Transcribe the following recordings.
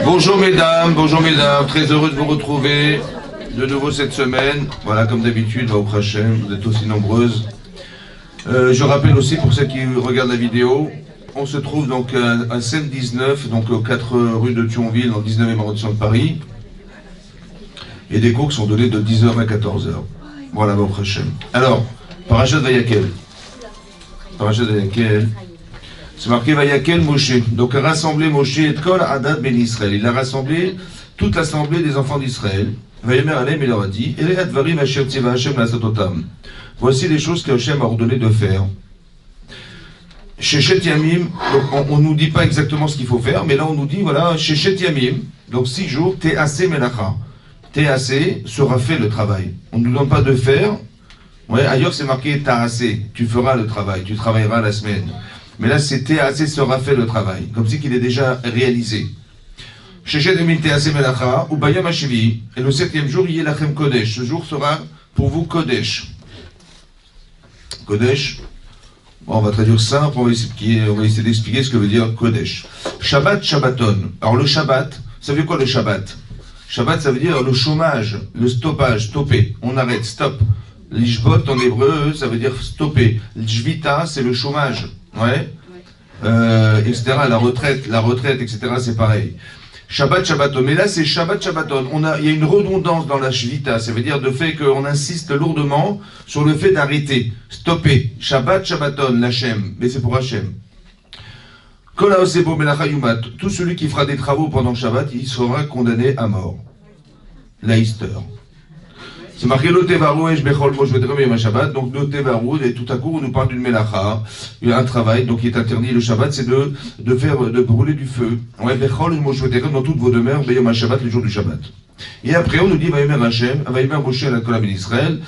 Bonjour mesdames, très heureux de vous retrouver de nouveau cette semaine. Voilà, comme d'habitude, au Hachem, vous êtes aussi nombreuses. Je rappelle aussi pour ceux qui regardent la vidéo, on se trouve donc à Seine 19, donc aux 4 rues de Thionville, dans le 19e arrondissement de Paris. Et des cours qui sont donnés de 10h à 14h. Voilà, au Hachem. Alors, Parashat Vayakel. Parashat Vayakel. C'est marqué Vayakel Moshe. Donc, a rassemblé Moshe et Kol Adad Ben Israël. Il a rassemblé toute l'assemblée des enfants d'Israël. Vayemer Alem, il leur a dit Ele Advarim Asher Tiva Hashem Lasatotam. Voici les choses que Hashem a ordonné de faire. Shechet Yamim, donc on ne nous dit pas exactement ce qu'il faut faire, mais là on nous dit voilà, Shechet Yamim, donc 6 jours, Te'ase Melacha. Te'ase sera fait le travail. On ne nous donne pas de faire. Ouais, ailleurs c'est marqué Ta'ase, tu feras le travail, tu travailleras la semaine. Mais là, c'est Te'ase sera fait le travail, comme si qu'il est déjà réalisé. Shechet Yamim Te'ase Melacha, ou Bayam Hashivi, et le 7e jour, Yelachem Kodesh. Ce jour sera pour vous Kodesh. Kodesh, bon, on va traduire simple, on va essayer d'expliquer ce que veut dire Kodesh. Shabbat, Shabbaton. Alors le Shabbat, ça veut dire quoi le Shabbat? Shabbat, ça veut dire le chômage, le stoppage, stopper. On arrête, stop. L'ishbot en hébreu, ça veut dire stopper. L'jvita, c'est le chômage. Ouais. Etc. La retraite, etc. C'est pareil. Shabbat, Shabbaton. Mais là, c'est Shabbat, Shabbaton. Il y a une redondance dans la shvita. Ça veut dire de fait qu'on insiste lourdement sur le fait d'arrêter, stopper. Shabbat, Shabbaton, l'Hachem. Mais c'est pour Hachem. Tout celui qui fera des travaux pendant le Shabbat, il sera condamné à mort. Laïster. C'est marqué le Tevarou et Bechol Shabbat. Donc le Tevarou, et tout à coup, on nous parle d'une Melacha, un travail, donc qui est interdit le Shabbat, c'est de brûler du feu. Ouais, Bechol dans toutes vos demeures, Beyom Shabbat, le jour du Shabbat. Et après, on nous dit, Vayemer Hashem, Vayemer Moshe à la Kolam d'Israël,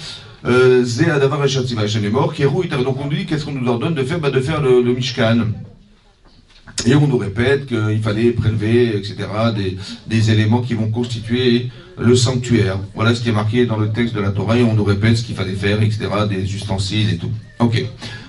Zé Adavar Hashem Hashem est mort, Kérouit. Donc on nous dit, qu'est-ce qu'on nous ordonne de faire? De faire le Mishkan. Et on nous répète qu'il fallait prélever, etc., des éléments qui vont constituer le sanctuaire. Voilà ce qui est marqué dans le texte de la Torah, et on nous répète ce qu'il fallait faire, etc., des ustensiles et tout. Ok.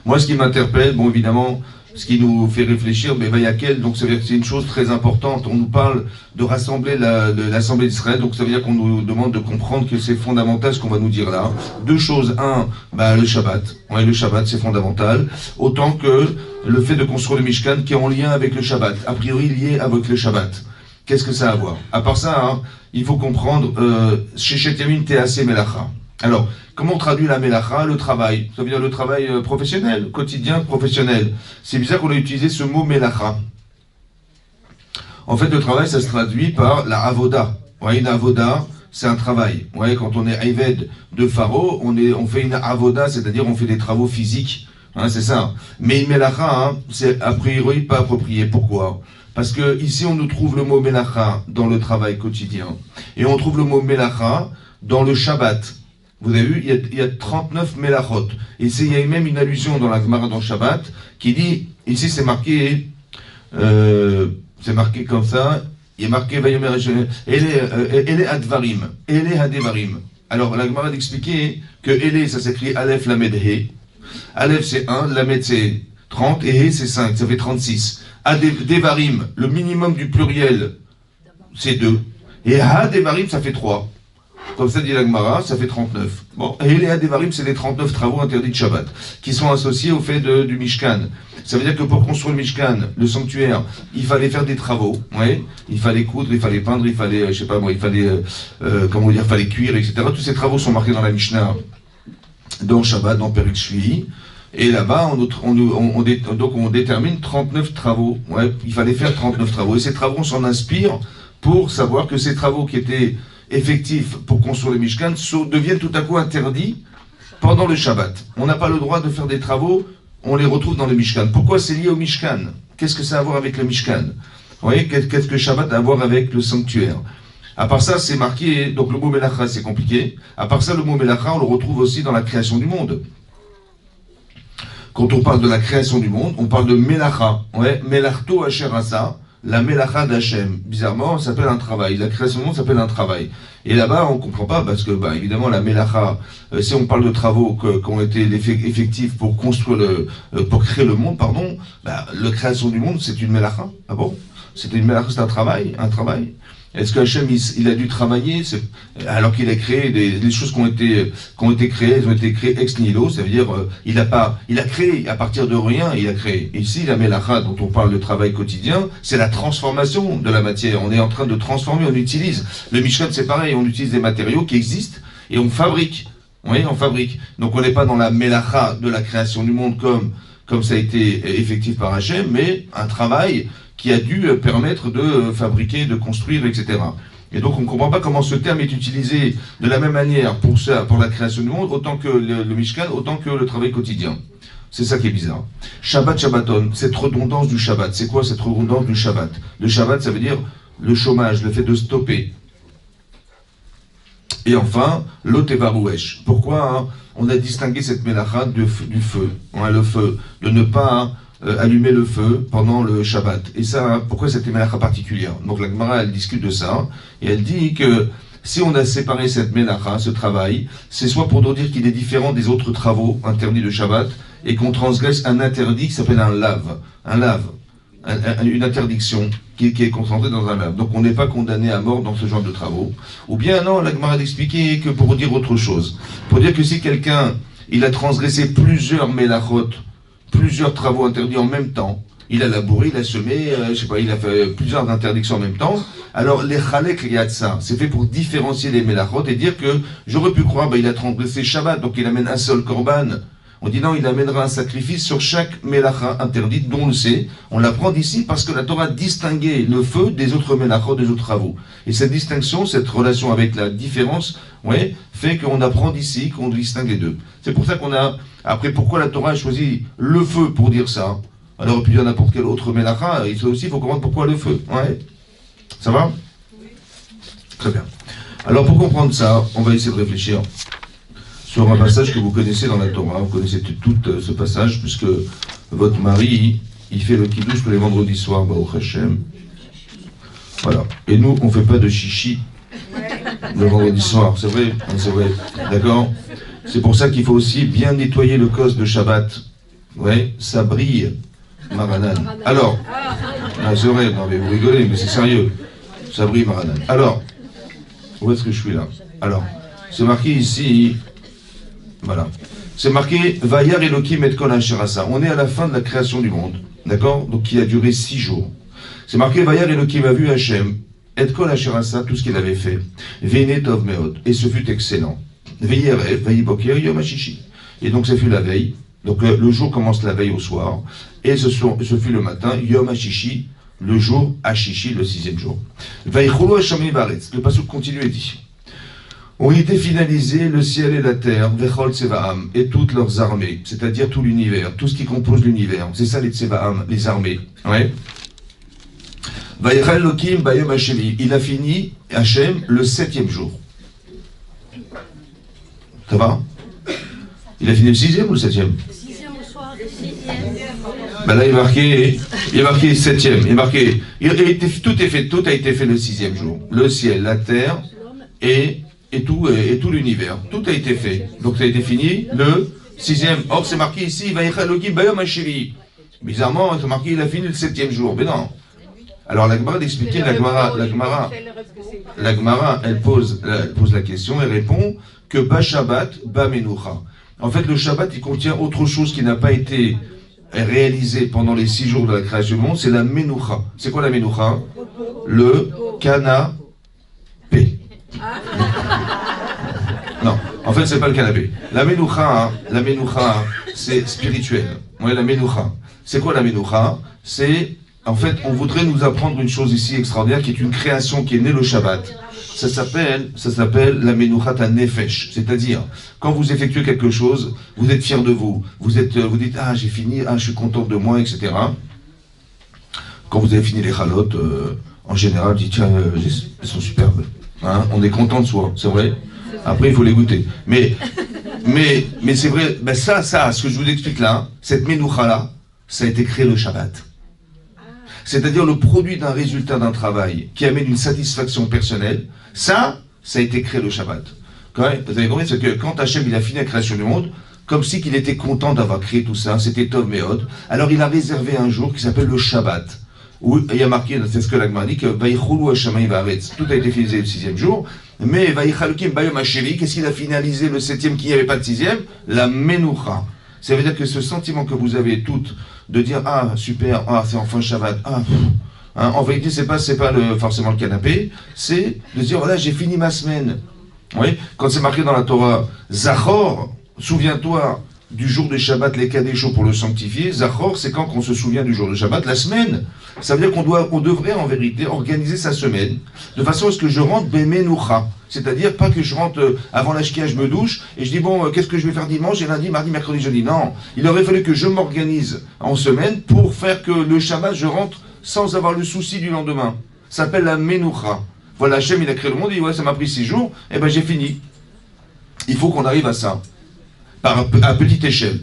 Moi, ce qui m'interpelle, bon, évidemment, ce qui nous fait réfléchir, mais Vayakel, donc c'est une chose très importante. On nous parle de rassembler l'Assemblée d'Israël, donc ça veut dire qu'on nous demande de comprendre que c'est fondamental ce qu'on va nous dire là. Deux choses. Un, le Shabbat. Ouais, le Shabbat, c'est fondamental. Autant que le fait de construire le Mishkan qui est en lien avec le Shabbat. A priori, lié avec le Shabbat. Qu'est-ce que ça a à voir? À part ça, il faut comprendre, Shechet Yamim Te'ase Melacha. Alors, comment on traduit la Melacha? Le travail. Ça veut dire le travail professionnel, quotidien, professionnel. C'est bizarre qu'on ait utilisé ce mot Melacha. En fait, le travail, ça se traduit par la Avoda. Ouais, une Avoda, c'est un travail. Ouais, quand on est Ayved de Pharaon, on fait une Avoda, c'est-à-dire on fait des travaux physiques. Hein, c'est ça. Mais une Melacha, c'est a priori pas approprié. Pourquoi? Parce que ici, on nous trouve le mot Melacha dans le travail quotidien. Et on trouve le mot Melacha dans le Shabbat. Vous avez vu, il y a 39 Melachot. Et il y a même une allusion dans la Gemara dans Shabbat qui dit, ici c'est marqué comme ça, il est marqué Ele Advarim, Ele Hadevarim. Alors la Gemara d'expliquer que Ele, ça s'écrit Aleph Lamed He. Aleph c'est 1, Lamed c'est 30, et He c'est 5, ça fait 36. Devarim, le minimum du pluriel, c'est 2. Et Hadevarim, ça fait 3. Comme ça dit la Gemara, ça fait 39. Bon, et les Hadevarim, c'est les 39 travaux interdits de Shabbat, qui sont associés au fait du Mishkan. Ça veut dire que pour construire le Mishkan, le sanctuaire, il fallait faire des travaux, ouais. Il fallait coudre, il fallait peindre, il fallait, je sais pas moi, il fallait, fallait cuire, etc. Tous ces travaux sont marqués dans la Mishnah, dans Shabbat, dans Perek Shvi'i. Et là-bas, on détermine 39 travaux. Ouais, il fallait faire 39 travaux. Et ces travaux, on s'en inspire pour savoir que ces travaux qui étaient effectifs pour construire le Mishkan deviennent tout à coup interdits pendant le Shabbat. On n'a pas le droit de faire des travaux, on les retrouve dans le Mishkan. Pourquoi c'est lié au Mishkan? Qu'est-ce que ça a à voir avec le Mishkan? Vous voyez, qu'est-ce que le Shabbat a à voir avec le sanctuaire? À part ça, c'est marqué, donc le mot Melacha, c'est compliqué. À part ça, le mot Melacha, on le retrouve aussi dans la création du monde. Quand on parle de la création du monde, on parle de Melacha. Ouais, Melachto Asher Asa. La Melacha d'Hachem, bizarrement, ça s'appelle un travail. La création du monde s'appelle un travail. Et là-bas, on ne comprend pas, parce que, évidemment, la Melacha, si on parle de travaux qui ont été effectifs pour construire pour créer le monde, la création du monde, c'est une Melacha. Ah bon? C'était une melacha, c'est un travail. Est-ce que Hachem, il a dû travailler alors qu'il a créé des choses qui ont été créées, elles ont été créées ex nihilo, ça veut dire il a créé à partir de rien, il a créé. Et ici, la melacha dont on parle de travail quotidien, c'est la transformation de la matière. On est en train de transformer, on utilise. Le Mishkan, c'est pareil, on utilise des matériaux qui existent et on fabrique. Oui, on fabrique. Donc on n'est pas dans la melacha de la création du monde comme ça a été effectif par Hachem, mais un travail qui a dû permettre de fabriquer, de construire, etc. Et donc on ne comprend pas comment ce terme est utilisé de la même manière pour la création du monde, autant que le Mishkan, autant que le travail quotidien. C'est ça qui est bizarre. Shabbat, Shabbaton, cette redondance du Shabbat. C'est quoi cette redondance du Shabbat? Le Shabbat, ça veut dire le chômage, le fait de stopper. Et enfin, l'otevarouesh. Pourquoi on a distingué cette mélacha du feu? Le feu, de ne pas allumer le feu pendant le Shabbat. Et ça, pourquoi cette mélacha particulière? Donc la Gemara, elle discute de ça, et elle dit que si on a séparé cette mélacha, ce travail, c'est soit pour nous dire qu'il est différent des autres travaux interdits de Shabbat, et qu'on transgresse un interdit qui s'appelle un lave, une interdiction qui est concentrée dans un lave. Donc on n'est pas condamné à mort dans ce genre de travaux. Ou bien non, la Gemara d'expliquer que pour dire autre chose. Pour dire que si quelqu'un, il a transgressé plusieurs mélachot, plusieurs travaux interdits en même temps, il a labouré, il a semé, il a fait plusieurs interdictions en même temps, alors les chalek yatsa, c'est fait pour différencier les mélachot et dire que j'aurais pu croire, il a transgressé Shabbat, donc il amène un seul korban. On dit non, il amènera un sacrifice sur chaque mélacha interdite, dont on le sait. On l'apprend d'ici parce que la Torah a distingué le feu des autres mélachot, des autres travaux. Et cette distinction, cette relation avec la différence, fait qu'on apprend d'ici, qu'on distingue les deux. C'est pour ça qu'on a... Après, pourquoi la Torah a choisi le feu pour dire ça? Elle aurait pu dire n'importe quel autre mélacha, il faut comprendre pourquoi le feu. Ça va? Très bien. Alors pour comprendre ça, on va essayer de réfléchir sur un passage que vous connaissez dans la Torah. Vous connaissez tout ce passage, puisque votre mari, il fait le kiddush tous les vendredis soirs, Baruch Hashem. Voilà. Et nous, on ne fait pas de chichi le vendredi soir, c'est vrai? C'est vrai. D'accord? C'est pour ça qu'il faut aussi bien nettoyer le cos de Shabbat. Ça brille, Maranan. Alors, c'est vrai, non mais vous rigolez, mais c'est sérieux. Ça brille, Maranan. Alors, où est-ce que je suis là? Alors, c'est marqué ici... Voilà. C'est marqué Vayar Elokim et Kol Asherasa. On est à la fin de la création du monde. D'accord? Donc qui a duré 6 jours. C'est marqué Vayar Elokim a vu Hachem et Kol Asherasa, tout ce qu'il avait fait. Vene Tov Meod. Et ce fut excellent. Veyerev, Vayiboker, Yom HaShishi. Et donc ça fut la veille. Donc le jour commence la veille au soir. Et ce fut le matin, Yom HaShishi, le jour Hashishi, le 6e jour. Vayichulu Hashem Baretz. Le passage continue et dit. Ont été finalisés le ciel et la terre, Vechol Tsevaam, et toutes leurs armées, c'est-à-dire tout l'univers, tout ce qui compose l'univers. C'est ça les Tsevaam, les armées. Vayechal Lokim Bayom Hashemi. Il a fini, Hachem, le 7e jour. Ça va? Il a fini le 6e ou le 7e? 6e au soir, le 6e. Là, il est marqué 7e. Il est marqué. Tout a été fait le 6e jour. Le ciel, la terre et tout l'univers. Tout a été fait. Donc ça a été fini le 6e. Or, c'est marqué ici, Vaïchalokim Bayom Hashemi. Bizarrement, c'est marqué, il a fini le 7e jour. Mais non. Alors, la Gemara d'expliquer, la Gemara, elle pose la question et répond que Ba Shabbat, Ba Menucha. En fait, le Shabbat, il contient autre chose qui n'a pas été réalisé pendant les 6 jours de la création du monde, c'est la Menucha. C'est quoi la Menucha? Le canapé. Non, en fait, c'est pas le canapé. La Menucha, c'est spirituel. La Menucha. C'est quoi la Menucha? C'est, en fait, on voudrait nous apprendre une chose ici extraordinaire, qui est une création qui est née le Shabbat. Ça s'appelle la Menuchat HaNefesh. C'est-à-dire, quand vous effectuez quelque chose, vous êtes fier de vous. Vous dites, j'ai fini, je suis content de moi, etc. Quand vous avez fini les chalotes, en général, vous dites, tiens, elles sont superbes. On est content de soi, c'est vrai. Après, il faut les goûter. Mais c'est vrai, ça, ce que je vous explique là, cette Menucha-là, ça a été créé le Shabbat. C'est-à-dire le produit d'un résultat d'un travail qui amène une satisfaction personnelle, ça a été créé le Shabbat. Vous avez compris, c'est que quand Hachem il a fini la création du monde, comme si qu'il était content d'avoir créé tout ça, c'était Tov Meod, alors il a réservé un jour qui s'appelle le Shabbat. où il y a marqué, c'est ce que l'Agma dit, que Vaïchoulou Hashamayim Vaaretz, tout a été finalisé le 6e jour, mais Vaïchalukim Bayom Hashevi, qu'est-ce qu'il a finalisé le 7e qui n'y avait pas de 6e? La Menoucha. Ça veut dire que ce sentiment que vous avez toutes de dire ah super, ah c'est enfin Shabbat, ah hein, en vérité c'est pas forcément le canapé, c'est de dire voilà j'ai fini ma semaine. Oui, quand c'est marqué dans la Torah, Zachor, souviens-toi du jour de Shabbat, les Kadeshos pour le sanctifier. Zachor, c'est quand on se souvient du jour de Shabbat, la semaine. Ça veut dire qu'on devrait en vérité organiser sa semaine de façon à ce que je rentre Bemenoucha. C'est-à-dire pas que je rentre avant l'Ashkia, je me douche et je dis bon, qu'est-ce que je vais faire dimanche et lundi, mardi, mercredi, jeudi. Non, il aurait fallu que je m'organise en semaine pour faire que le Shabbat, je rentre sans avoir le souci du lendemain. Ça s'appelle la Menoucha. Voilà, Hachem, il a créé le monde, il dit ouais, ça m'a pris 6 jours, et ben j'ai fini. Il faut qu'on arrive à ça. À petite échelle,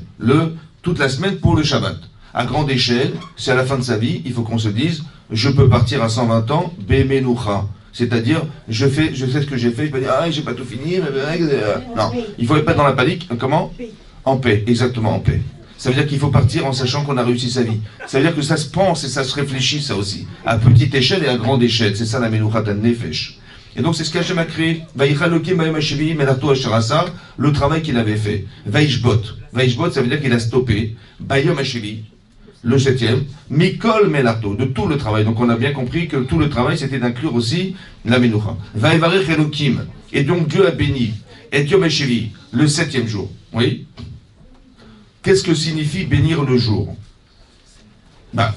toute la semaine pour le Shabbat. À grande échelle, c'est à la fin de sa vie, il faut qu'on se dise, je peux partir à 120 ans, Bemenoucha. C'est-à-dire, je sais ce que j'ai fait, je peux dire, ah, j'ai pas tout fini, non. Il faut pas être dans la panique, comment? En paix, exactement, en paix. Ça veut dire qu'il faut partir en sachant qu'on a réussi sa vie. Ça veut dire que ça se pense et ça se réfléchit, ça aussi. À petite échelle et à grande échelle. C'est ça la Menouchat Nefesh. Et donc c'est ce qu'Hachem a créé. Le travail qu'il avait fait. Vaishbot. Vaishbot, ça veut dire qu'il a stoppé. Bayom Hashevi, le 7e. Mikol Melato, de tout le travail. Donc on a bien compris que tout le travail, c'était d'inclure aussi la Menoucha. Vaïvarech Elokim. Et donc Dieu a béni. Et Yom Hashevi, le 7e jour. Oui. Qu'est-ce que signifie bénir le jour? La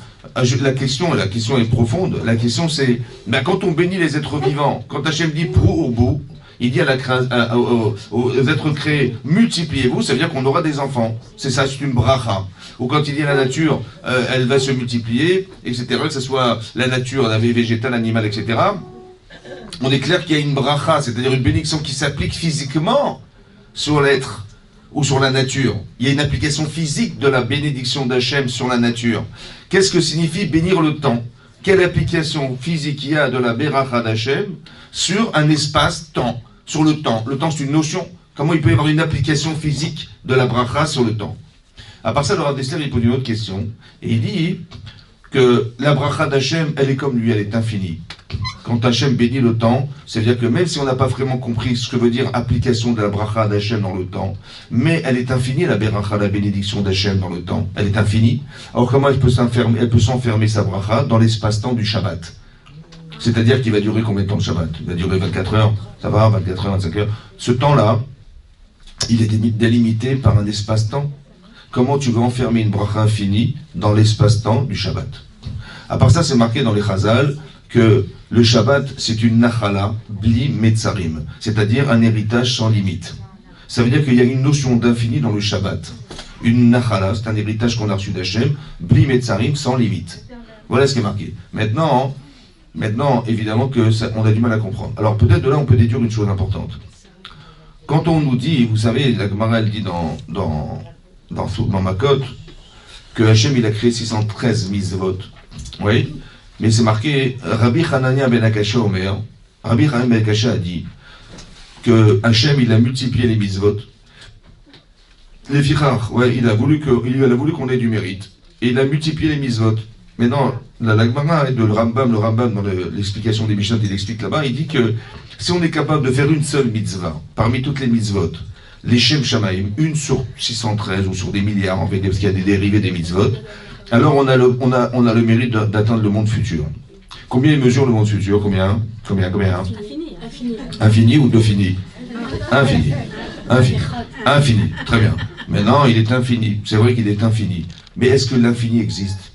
question est profonde. La question c'est, quand on bénit les êtres vivants, quand Hachem dit prou urbu, il dit aux êtres créés, multipliez-vous, ça veut dire qu'on aura des enfants. C'est ça, c'est une bracha. Ou quand il dit à la nature, elle va se multiplier, etc., que ce soit la nature, la vie végétale, animale, etc., on est clair qu'il y a une bracha, c'est-à-dire une bénédiction qui s'applique physiquement sur l'être ou sur la nature. Il y a une application physique de la bénédiction d'Hachem sur la nature. Qu'est-ce que signifie bénir le temps? Quelle application physique il y a de la Beracha d'Hachem sur un espace-temps, sur le temps? Le temps, c'est une notion. Comment il peut y avoir une application physique de la Bracha sur le temps? À part ça, le Rav Dessler, il pose une autre question. Et il dit que la Bracha d'Hachem, elle est comme lui, elle est infinie. Quand Hachem bénit le temps, c'est-à-dire que même si on n'a pas vraiment compris ce que veut dire application de la bracha d'Hachem dans le temps, mais elle est infinie, la bracha, la bénédiction d'Hachem dans le temps, elle est infinie. Alors comment elle peut s'enfermer sa bracha dans l'espace-temps du Shabbat? C'est-à-dire qu'il va durer combien de temps le Shabbat? Il va durer 24 heures, ça va, 24 heures, 25 heures. Ce temps-là, il est délimité par un espace-temps. Comment tu veux enfermer une bracha infinie dans l'espace-temps du Shabbat? À part ça, c'est marqué dans les Chazal que le Shabbat, c'est une nachala, bli metzarim, c'est-à-dire un héritage sans limite. Ça veut dire qu'il y a une notion d'infini dans le Shabbat. Une nachala, c'est un héritage qu'on a reçu d'Hachem, bli metzarim, sans limite. Voilà ce qui est marqué. Maintenant évidemment, on a du mal à comprendre. Alors peut-être de là, on peut déduire une chose importante. Quand on nous dit, vous savez, la Gemara, elle dit dans Makot, que Hachem, il a créé 613 mitzvot. Oui. Mais c'est marqué, Rabbi Hanania ben Akasha Omer, Rabbi Hanania ben Akasha a dit que Hachem, il a multiplié les mitzvot. Les fichar, ouais, il a voulu qu'on ait du mérite. Et il a multiplié les mitzvot. Mais non, la Gemara de le Rambam dans l'explication des Mishnah, il explique là-bas, il dit que si on est capable de faire une seule mitzvah, parmi toutes les mitzvot, les Shem Shamaim, une sur 613 ou sur des milliards, en fait, parce qu'il y a des dérivés des mitzvot, alors on a le mérite d'atteindre le monde futur. Combien il mesure le monde futur? Combien? Infini ou defini? Infini. Très bien. Maintenant, il est infini. C'est vrai qu'il est infini. Mais est-ce que l'infini existe?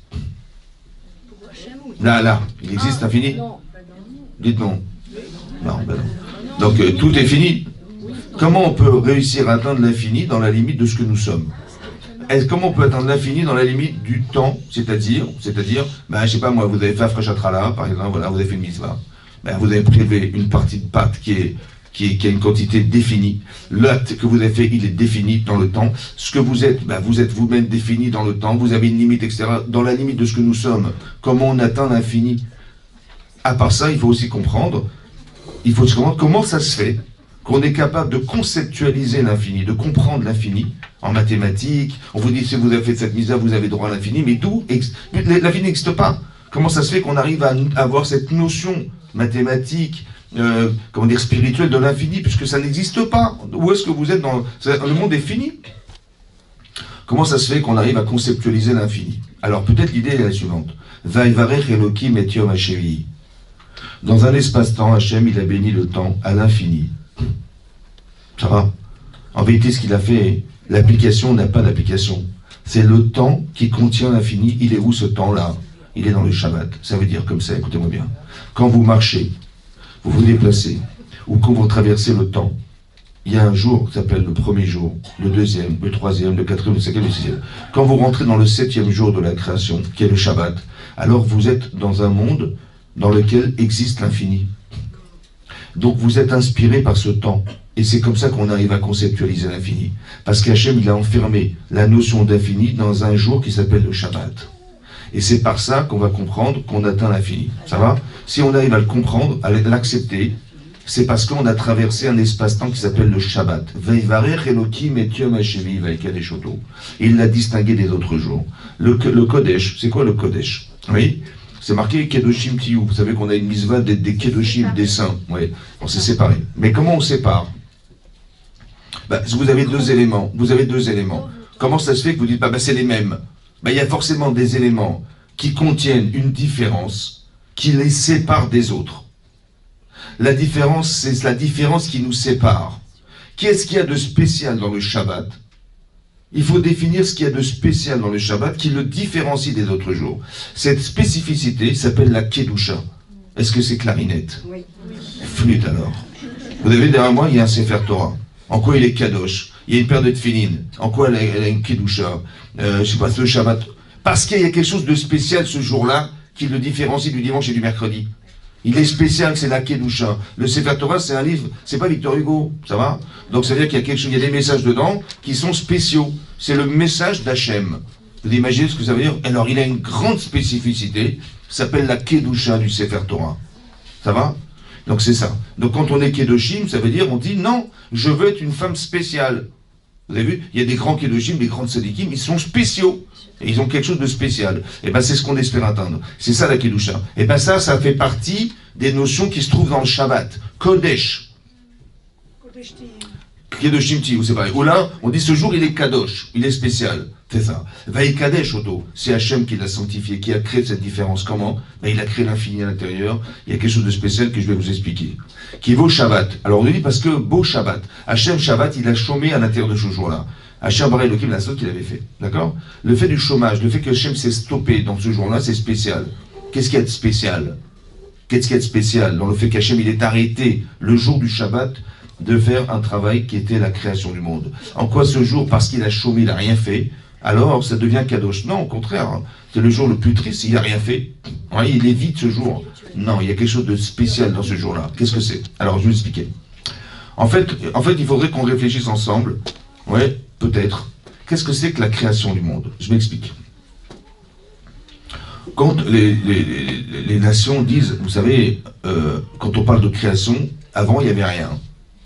Là, il existe l'infini? Dites non. Non. Donc tout est fini. Comment on peut réussir à atteindre l'infini dans la limite de ce que nous sommes? Comment on peut atteindre l'infini dans la limite du temps, c'est-à-dire, je sais pas moi, vous avez fait Afrechatrala, par exemple, voilà, vous avez fait une mitzvah, vous avez prélevé une partie de pâte qui a une quantité définie, l'acte que vous avez fait, il est défini dans le temps, ce que vous êtes, vous êtes vous-même défini dans le temps, vous avez une limite, etc., dans la limite de ce que nous sommes, comment on atteint l'infini? À part ça, il faut comprendre comment ça se fait qu'on est capable de conceptualiser l'infini, de comprendre l'infini en mathématiques. On vous dit, si vous avez fait cette misère, vous avez droit à l'infini, mais l'infini n'existe pas. Comment ça se fait qu'on arrive à avoir cette notion mathématique, spirituelle de l'infini, puisque ça n'existe pas? Où est-ce que vous êtes le monde est fini. Comment ça se fait qu'on arrive à conceptualiser l'infini? Alors peut-être l'idée est la suivante. Vaïvarech Elokim et Yom Hashevi. Dans un espace-temps, Hachem, il a béni le temps à l'infini. Ça va? En vérité, ce qu'il a fait, l'application n'a pas d'application. C'est le temps qui contient l'infini. Il est où ce temps-là? Il est dans le Shabbat. Ça veut dire comme ça, écoutez-moi bien. Quand vous marchez, vous vous déplacez, ou quand vous traversez le temps, il y a un jour qui s'appelle le premier jour, le deuxième, le troisième, le quatrième, le cinquième, le sixième. Quand vous rentrez dans le septième jour de la création, qui est le Shabbat, alors vous êtes dans un monde dans lequel existe l'infini. Donc vous êtes inspiré par ce temps. Et c'est comme ça qu'on arrive à conceptualiser l'infini. Parce qu'Hachem, il a enfermé la notion d'infini dans un jour qui s'appelle le Shabbat. Et c'est par ça qu'on va comprendre qu'on atteint l'infini. Ça va? Si on arrive à le comprendre, à l'accepter, c'est parce qu'on a traversé un espace-temps qui s'appelle le Shabbat. Veivarech Elokim et Yom Hashevi Vaikadesh Oto. Il l'a distingué des autres jours. Le Kodesh, c'est quoi le Kodesh? Oui, c'est marqué Kedoshim Tiyu. Vous savez qu'on a une mitzvah des Kedoshim, des saints. Oui, on s'est séparés. Mais comment on sépare? Vous avez deux éléments. Comment ça se fait que vous dites, c'est les mêmes? Il y a forcément des éléments qui contiennent une différence qui les sépare des autres. La différence, c'est la différence qui nous sépare. Qu'est-ce qu'il y a de spécial dans le Shabbat? Il faut définir ce qu'il y a de spécial dans le Shabbat qui le différencie des autres jours. Cette spécificité s'appelle la Kedusha. Est-ce que c'est clarinette? Oui. Flûte alors. Vous avez derrière moi, il y a un Sefer Torah. En quoi il est Kadosh? Il y a une paire de tefilin. En quoi elle a une Kedusha? Le Shabbat. Parce qu'il y a quelque chose de spécial ce jour-là qui le différencie du dimanche et du mercredi. Il est spécial, c'est la Kedusha. Le Sefer Torah, c'est un livre, c'est pas Victor Hugo, ça va? Donc ça veut dire qu'il y a quelque chose, il y a des messages dedans qui sont spéciaux. C'est le message d'Hachem. Vous imaginez ce que ça veut dire? Alors il a une grande spécificité, ça s'appelle la Kedusha du Sefer Torah. Ça va? Donc c'est ça. Donc quand on est Kedoshim, ça veut dire, on dit non, je veux être une femme spéciale. Vous avez vu? Il y a des grands Kedoshim, des grandes Sadikim, ils sont spéciaux. Et ils ont quelque chose de spécial. Et c'est ce qu'on espère atteindre. C'est ça la Kedusha. Et ça fait partie des notions qui se trouvent dans le Shabbat. Kodesh. Kedoshim Ti, c'est pareil. Ou là, on dit ce jour il est Kadosh, il est spécial. C'est ça. Vaïkadesh Oto, c'est Hachem qui l'a sanctifié, qui a créé cette différence. Comment? Il a créé l'infini à l'intérieur. Il y a quelque chose de spécial que je vais vous expliquer. Qui vaut Shabbat. Alors on dit parce que beau Shabbat. Hachem Shabbat, il a chômé à l'intérieur de ce jour-là. Hachem Bara Elohim, la seule qu'il avait fait. D'accord? Le fait du chômage, le fait que Hachem s'est stoppé dans ce jour-là, c'est spécial. Qu'est-ce qu'il y a de spécial? Qu'est-ce qu'il y a de spécial dans le fait qu'Hachem, il est arrêté le jour du Shabbat de faire un travail qui était la création du monde? En quoi ce jour, parce qu'il a chômé, il n'a rien fait, alors ça devient Kadosh? Non, au contraire, c'est le jour le plus triste, il n'a rien fait. Il est vide ce jour. Non, il y a quelque chose de spécial dans ce jour-là. Qu'est-ce que c'est? Alors, je vais vous expliquer. En fait, il faudrait qu'on réfléchisse ensemble. Ouais, peut-être. Qu'est-ce que c'est que la création du monde? Je m'explique. Quand les nations disent, vous savez, quand on parle de création, avant il n'y avait rien.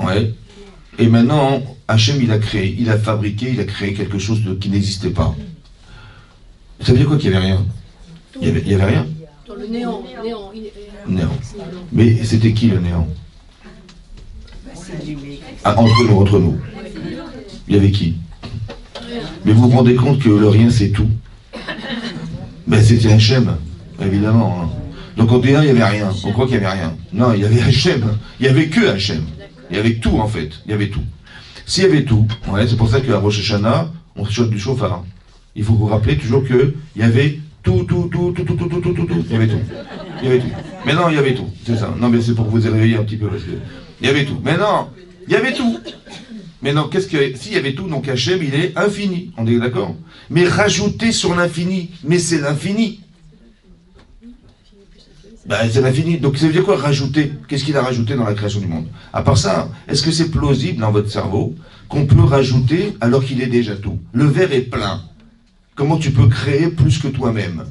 Ouais. Et maintenant, Hachem il a créé, il a fabriqué, il a créé quelque chose qui n'existait pas. Ça veut dire quoi qu'il n'y avait rien? Il y avait rien? Dans le néant. Néant. Mais c'était qui le néant? Entre nous. Il y avait qui? Mais vous vous rendez compte que le rien c'est tout? C'était Hachem, évidemment. Hein. Donc on dit là il n'y avait rien, on croit qu'il n'y avait rien. Non, il y avait Hachem, il n'y avait que Hachem. Il y avait tout en fait, il y avait tout. S'il y avait tout, c'est pour ça qu'à Rosh Hashanah, on chope du chauffard. Il faut vous rappeler toujours qu'il y avait tout. Il y avait tout. Mais non, il y avait tout, c'est ça. Non mais c'est pour vous réveiller un petit peu parce que... Il y avait tout. Mais non, il y avait tout. Mais non, s'il y avait tout, donc Hachem, il est infini, on est d'accord? Mais rajouter sur l'infini, mais c'est l'infini. C'est l'infini. Donc ça veut dire quoi, rajouter? Qu'est-ce qu'il a rajouté dans la création du monde? À part ça, est-ce que c'est plausible dans votre cerveau qu'on peut rajouter alors qu'il est déjà tout? Le verre est plein. Comment tu peux créer plus que toi-même?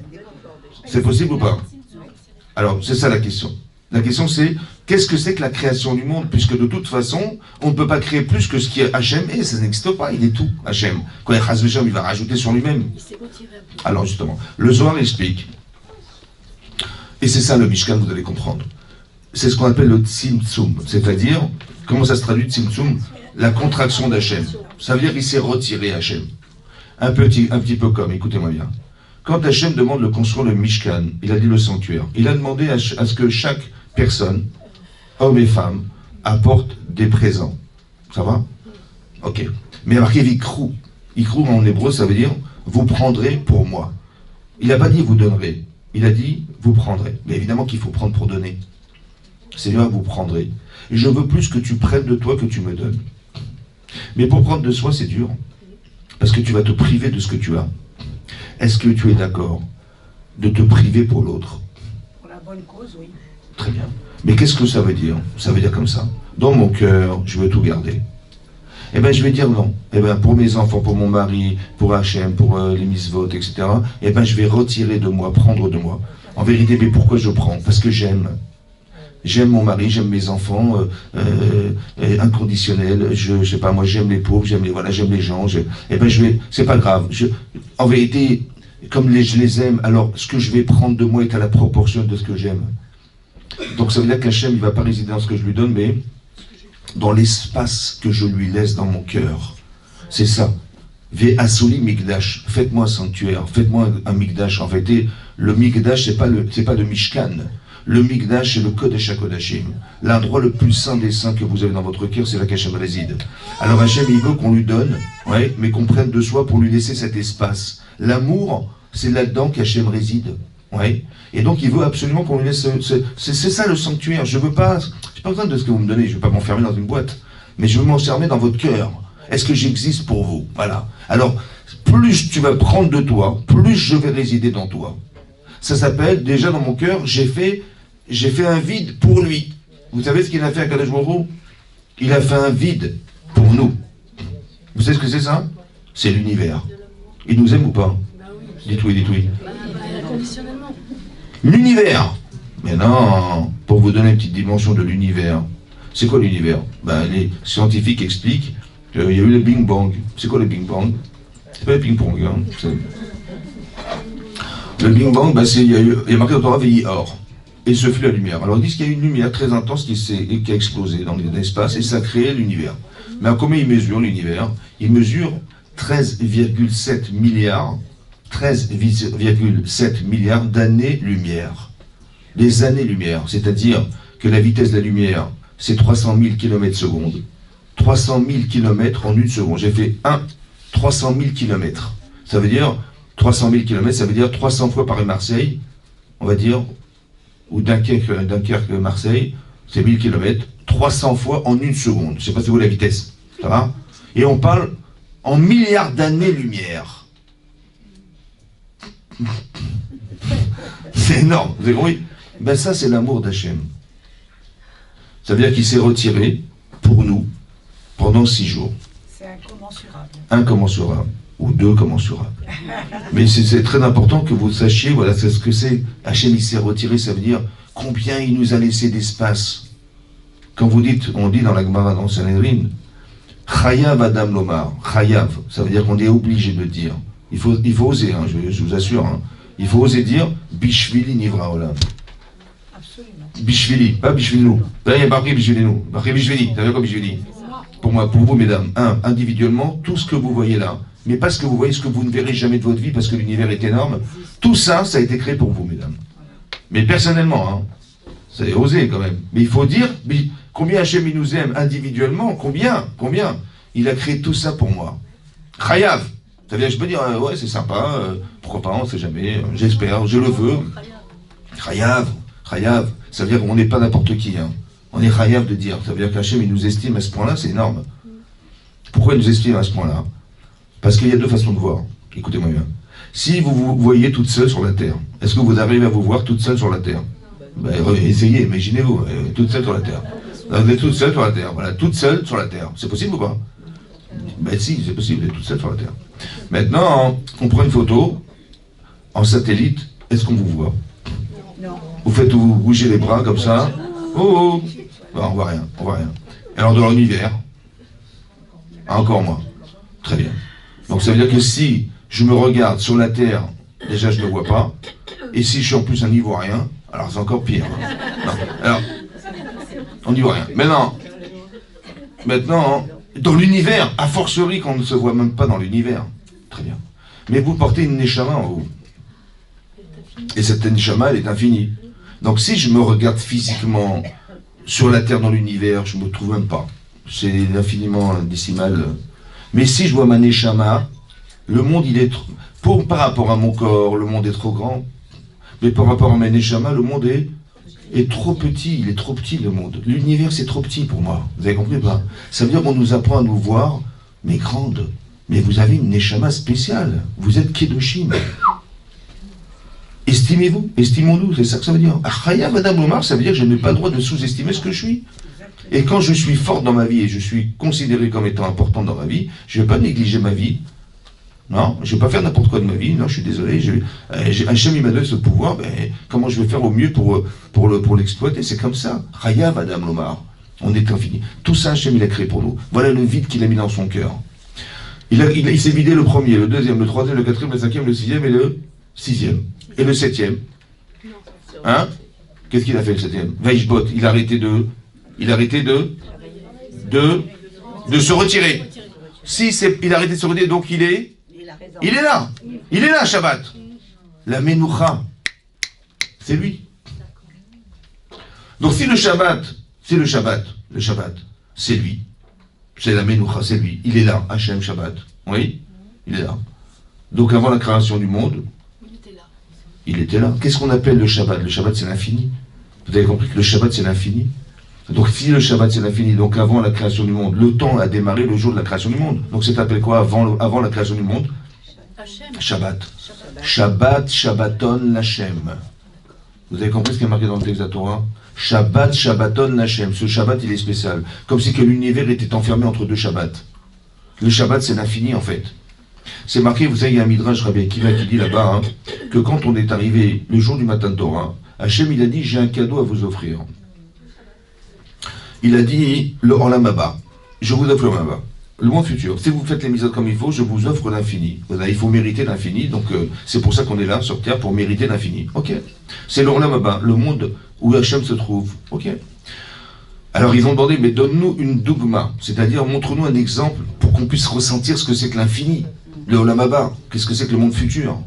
C'est possible ou pas? Alors, c'est ça la question. La question c'est, qu'est-ce que c'est que la création du monde? Puisque de toute façon, on ne peut pas créer plus que ce qui est Hachem, et ça n'existe pas, il est tout, Hachem. Quand il va rajouter sur lui-même. Alors justement, le Zohar explique Et c'est ça le Mishkan, vous allez comprendre. C'est ce qu'on appelle le Tzimtzum, c'est-à-dire, comment ça se traduit Tzimtzum? La contraction d'Hachem. Ça veut dire qu'il s'est retiré Hachem. Un petit peu comme, écoutez-moi bien. Quand Hachem demande de construire le Mishkan, il a dit le sanctuaire, il a demandé à ce que chaque personne, homme et femme, apporte des présents. Ça va? Ok. Mais il y a marqué Vikrou. Vikrou en hébreu, ça veut dire vous prendrez pour moi. Il n'a pas dit vous donnerez. Il a dit vous prendrez. Mais évidemment qu'il faut prendre pour donner. Seigneur, vous prendrez. Et je veux plus que tu prennes de toi que tu me donnes. Mais pour prendre de soi, c'est dur. Parce que tu vas te priver de ce que tu as. Est-ce que tu es d'accord de te priver pour l'autre? Pour la bonne cause, oui. Très bien. Mais qu'est-ce que ça veut dire? Ça veut dire comme ça. Dans mon cœur, je veux tout garder. Eh bien, je vais dire non. Eh bien, pour mes enfants, pour mon mari, pour Hachem, pour les mitzvot, etc., eh bien, je vais retirer de moi, prendre de moi. En vérité, mais pourquoi je prends? Parce que j'aime. J'aime mon mari, j'aime mes enfants, inconditionnel. Je sais pas, moi, j'aime les pauvres, j'aime les gens. Eh ben, c'est pas grave. En vérité, comme je les aime, alors ce que je vais prendre de moi est à la proportion de ce que j'aime. Donc ça veut dire qu'Hachem, il ne va pas résider dans ce que je lui donne, mais dans l'espace que je lui laisse dans mon cœur. C'est ça. Ve asuli mikdash. Faites-moi un sanctuaire, faites-moi un mikdash. En vérité, le mikdash, c'est pas le mishkan. Le mikdash, c'est le Kodesh HaKodashim. L'endroit le plus saint des saints que vous avez dans votre cœur, c'est là qu'Hachem réside. Alors Hachem, il veut qu'on lui donne, ouais, mais qu'on prenne de soi pour lui laisser cet espace. L'amour, c'est là-dedans qu'Hachem réside. Ouais. Et donc il veut absolument qu'on lui laisse... C'est ça le sanctuaire. Je n'ai pas besoin de ce que vous me donnez, je ne veux pas m'enfermer dans une boîte. Mais je veux m'enfermer dans votre cœur. Est-ce que j'existe pour vous? Voilà. Alors, plus tu vas prendre de toi, plus je vais résider dans toi. Ça s'appelle, déjà dans mon cœur, j'ai fait un vide pour lui. Vous savez ce qu'il a fait à Kadosh Baruch Hu? Il a fait un vide pour nous. Vous savez ce que c'est ça? C'est l'univers. Il nous aime ou pas? Dites oui, dites oui. Inconditionnellement. L'univers. Mais non, pour vous donner une petite dimension de l'univers. C'est quoi l'univers? Les scientifiques expliquent qu'il y a eu le Big Bang. C'est quoi le Big Bang? C'est pas le ping-pong. Hein. Le Big Bang, il y a marqué dans le Torah Vehi Or. Et ce fut la lumière. Alors ils disent qu'il y a eu une lumière très intense qui a explosé dans l'espace et ça a créé l'univers. Mais comment il mesure l'univers? Il mesure 13,7 milliards d'années-lumière. Les années-lumière, c'est-à-dire que la vitesse de la lumière, c'est 300 000 km/s. 300 000 km en une seconde. J'ai fait 300 000 km. Ça veut dire 300 000 km, ça veut dire 300 fois Paris-Marseille, on va dire, ou Dunkerque-Marseille, c'est 1000 km, 300 fois en une seconde. Je ne sais pas si vous la vitesse, ça va? Et on parle en milliards d'années-lumière. C'est énorme, vous avez compris? Ça, c'est l'amour d'Hachem. Ça veut dire qu'il s'est retiré pour nous pendant 6 jours. C'est incommensurable. Incommensurable. Ou 2 commensurables. Mais c'est très important que vous sachiez, voilà, c'est ce que c'est. Hachem, il s'est retiré, ça veut dire combien il nous a laissé d'espace. Quand vous dites, on dit dans la Gemara, dans Sanhedrin, Chayav Adam Lomar, Chayav, ça veut dire qu'on est obligé de dire. Il faut oser, hein, je vous assure. Hein. Il faut oser dire Bishvili Nivra Olam. Absolument. Bishvili, pas Bishvilou. Là, il y a marqué Bishvilou. Marqué Bishvili. Ça veut dire quoi Bishvili? Pour moi, pour vous, mesdames, individuellement, tout ce que vous voyez là, mais pas ce que vous voyez, ce que vous ne verrez jamais de votre vie parce que l'univers est énorme. Tout ça, ça a été créé pour vous, mesdames. Mais personnellement, hein, ça est osé quand même. Mais il faut dire combien Hachem il nous aime individuellement, combien il a créé tout ça pour moi. Chayav. Ça veut dire, je peux dire, ouais, c'est sympa, pourquoi pas, on ne sait jamais, j'espère, je le veux. Chayav. Ça veut dire qu'on n'est pas n'importe qui. Hein. On est chayav de dire. Ça veut dire qu'Hachem il nous estime à ce point-là, c'est énorme. Pourquoi il nous estime à ce point-là? Parce qu'il y a 2 façons de voir. Écoutez-moi bien. Si vous vous voyez toute seule sur la terre, est-ce que vous arrivez à vous voir toute seule sur la terre? Essayez, imaginez-vous, toute seule sur la terre. Vous êtes toute seule sur la terre, voilà, toute seule sur la terre. C'est possible ou pas? Si, c'est possible, vous êtes toute seule sur la terre. Maintenant, on prend une photo en satellite, est-ce qu'on vous voit? Non. Vous bougez les bras comme ça. Oh. On voit rien. Alors dans l'univers, encore moins. Très bien. Donc ça veut dire que si je me regarde sur la Terre, déjà je ne me vois pas, et si je suis en plus un Ivoirien, Alors c'est encore pire. Non. Alors, on n'y voit rien. Maintenant, dans l'univers, a fortiori qu'on ne se voit même pas dans l'univers. Très bien. Mais vous portez une neshama en vous. Et cette neshama, elle est infinie. Donc si je me regarde physiquement sur la Terre, dans l'univers, je ne me trouve même pas. C'est infiniment décimal. Mais si je vois ma neshama, le monde, il est par rapport à mon corps, le monde est trop grand. Mais par rapport à ma neshama, le monde est trop petit. Il est trop petit, le monde. L'univers, c'est trop petit pour moi. Vous avez compris ou pas? Ça veut dire qu'on nous apprend à nous voir, mais grande. Mais vous avez une neshama spéciale. Vous êtes Kedoshim. Estimez-vous, estimons-nous, c'est ça que ça veut dire. Achaya, Madame Omar, ça veut dire que je n'ai pas le droit de sous-estimer ce que je suis. Et quand je suis fort dans ma vie et je suis considéré comme étant important dans ma vie, je ne vais pas négliger ma vie. Non, je ne vais pas faire n'importe quoi de ma vie. Non, je suis désolé. Hachem, il m'a donné ce pouvoir. Ben, comment je vais faire au mieux pour l'exploiter? C'est comme ça. Chaya, Madame Omar. On est infini. Tout ça, Hachem, il a créé pour nous. Voilà le vide qu'il a mis dans son cœur. Il s'est vidé le premier, le deuxième, le troisième, le quatrième, le cinquième, le sixième et le sixième. Et le septième. Hein? Qu'est-ce qu'il a fait le septième? Vaishbot, il a arrêté de se retirer. Il a arrêté de se retirer, donc il est là. Il est là, Shabbat. La Menoucha, c'est lui. Donc si le Shabbat, c'est lui. C'est la Menoucha, c'est lui. Il est là, Hachem Shabbat. Oui, il est là. Donc avant la création du monde, il était là. Qu'est-ce qu'on appelle le Shabbat? Le Shabbat, c'est l'infini. Vous avez compris que le Shabbat, c'est l'infini? Donc si le Shabbat, c'est l'infini, donc avant la création du monde, le temps a démarré le jour de la création du monde. Donc c'est appelé quoi avant la création du monde? Shabbat. Shabbat, Shabbaton, Lachem. Vous avez compris ce qui est marqué dans le texte de la Torah? Shabbat, Shabbaton, Lachem. Ce Shabbat, il est spécial. Comme si que l'univers était enfermé entre deux Shabbats. Le Shabbat, c'est l'infini, en fait. C'est marqué, vous savez, il y a un Midrash Rabbi Akiva qui dit là-bas, que quand on est arrivé le jour du matin de Torah, Hachem, il a dit, j'ai un cadeau à vous offrir. Il a dit, le Olam Haba, je vous offre le Olam Haba, le monde futur. Si vous faites les mises comme il faut, je vous offre l'infini. Il faut mériter l'infini, donc c'est pour ça qu'on est là sur Terre, pour mériter l'infini. Ok. C'est le Olam Haba, le monde où Hachem se trouve. Ok. Alors ils ont demandé, mais donne-nous une dougma, c'est-à-dire montre-nous un exemple pour qu'on puisse ressentir ce que c'est que l'infini, le Olam Haba, qu'est-ce que c'est que le monde futur.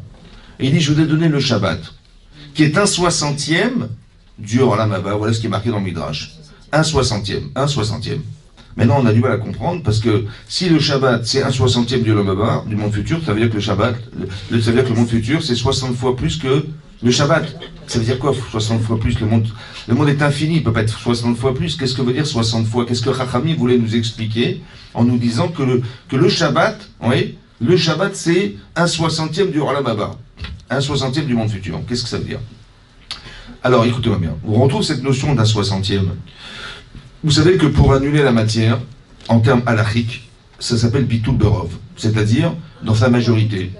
Et il dit, je vous ai donné le Shabbat, qui est 1/60 du Olam Haba, voilà ce qui est marqué dans le Midrash. 1/60. Maintenant, on a du mal à comprendre, parce que si le Shabbat, c'est 1/60 du Olam Haba, du monde futur, ça veut dire que le Shabbat, ça veut dire que le monde futur, c'est 60 fois plus que le Shabbat. Ça veut dire quoi, 60 fois plus? Le monde est infini, il ne peut pas être 60 fois plus. Qu'est-ce que veut dire 60 fois? Qu'est-ce que Chachami voulait nous expliquer en nous disant que le Shabbat, oui, le Shabbat, c'est 1/60 du Olam Haba, 1/60 du monde futur. Qu'est-ce que ça veut dire? Alors, écoutez-moi bien. On retrouve cette notion d'1/60. Vous savez que pour annuler la matière, en termes halachiques, ça s'appelle bitul berov, c'est-à-dire dans sa majorité.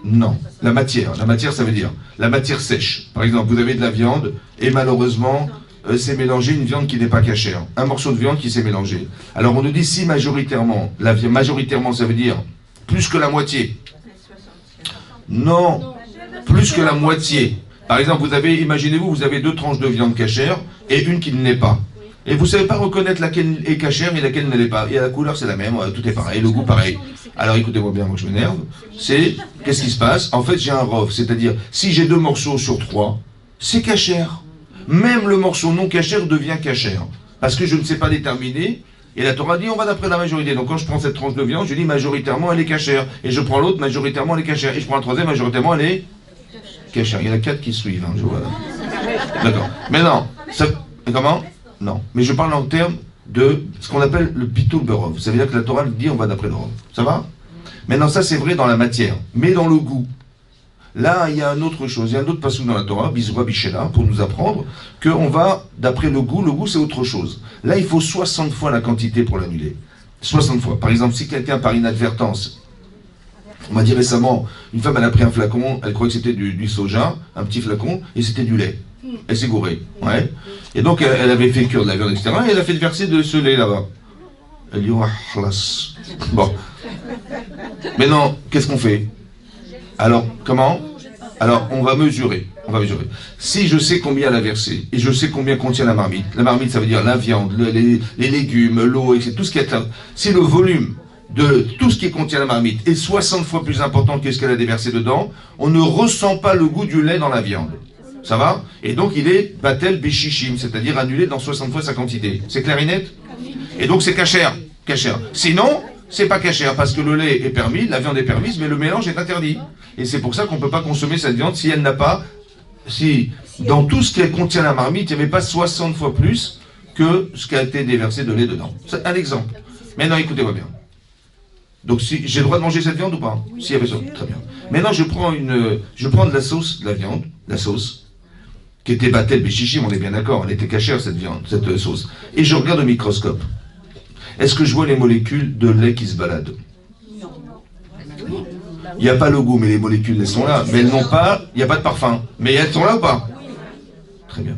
Non, la matière, ça veut dire la matière sèche. Par exemple, vous avez de la viande et malheureusement, c'est mélangé une viande qui n'est pas cachère. Un morceau de viande qui s'est mélangé. Alors on nous dit si majoritairement, majoritairement ça veut dire plus que la moitié. Non, plus que la moitié. Par exemple, imaginez-vous, vous avez 2 tranches de viande cachère et une qui ne l'est pas. Et vous ne savez pas reconnaître laquelle est cachère et laquelle ne l'est pas. Et la couleur, c'est la même, tout est pareil, le goût pareil. Alors écoutez-moi bien, moi je m'énerve. Qu'est-ce qui se passe? En fait, j'ai un rov, c'est-à-dire, si j'ai 2 morceaux sur 3, c'est cachère. Même le morceau non cachère devient cachère. Parce que je ne sais pas déterminer. Et la Torah dit, on va d'après la majorité. Donc quand je prends cette tranche de viande, je dis majoritairement, elle est cachère. Et je prends l'autre, majoritairement, elle est cachère. Et je prends un troisième, majoritairement, elle est cachère. Il y en a 4 qui suivent, je vois. D'accord. Mais non, comment? Non, mais je parle en termes de ce qu'on appelle le bitul berov. Ça veut dire que la Torah dit on va d'après le rov. Ça va? Maintenant, ça c'est vrai dans la matière, mais dans le goût. Là, il y a une autre chose, il y a un autre passage dans la Torah, Bizra Bishela, pour nous apprendre qu'on va d'après le goût c'est autre chose. Là, il faut 60 fois la quantité pour l'annuler. 60 fois. Par exemple, si quelqu'un par inadvertance, on m'a dit récemment, une femme elle a pris un flacon, elle croyait que c'était du soja, un petit flacon, et c'était du lait. Elle s'est gourée. Ouais. Et donc elle avait fait cuire de la viande, etc. Et elle a fait verser de ce lait là-bas. Elle dit, khlas. Bon. Maintenant, qu'est-ce qu'on fait? Alors, comment? Alors, on va mesurer. On va mesurer. Si je sais combien elle a versé, et je sais combien contient la marmite ça veut dire la viande, les légumes, l'eau, etc. Tout ce qui est là. Si le volume de tout ce qui contient la marmite est 60 fois plus important que ce qu'elle a déversé dedans, on ne ressent pas le goût du lait dans la viande. Ça va? Et donc il est batel béchichim, c'est-à-dire annulé dans 60 fois sa quantité. C'est clair et net? Et donc c'est cachère. Sinon, c'est pas cachère, parce que le lait est permis, la viande est permise, mais le mélange est interdit. Et c'est pour ça qu'on ne peut pas consommer cette viande si elle n'a pas... Si dans tout ce qui contient la marmite, il n'y avait pas 60 fois plus que ce qui a été déversé de lait dedans. C'est un exemple. Maintenant, écoutez-moi bien. Donc, si j'ai le droit de manger cette viande ou pas? Oui, si, très bien. Maintenant, je prends de la sauce, de la viande, la sauce, qui était batel béchichim, on est bien d'accord, elle était cachère cette viande, cette sauce. Et je regarde au microscope. Est-ce que je vois les molécules de lait qui se baladent? Il n'y a pas le goût, mais les molécules, elles sont là. Mais elles n'ont pas, il n'y a pas de parfum. Mais elles sont là ou pas? Très bien.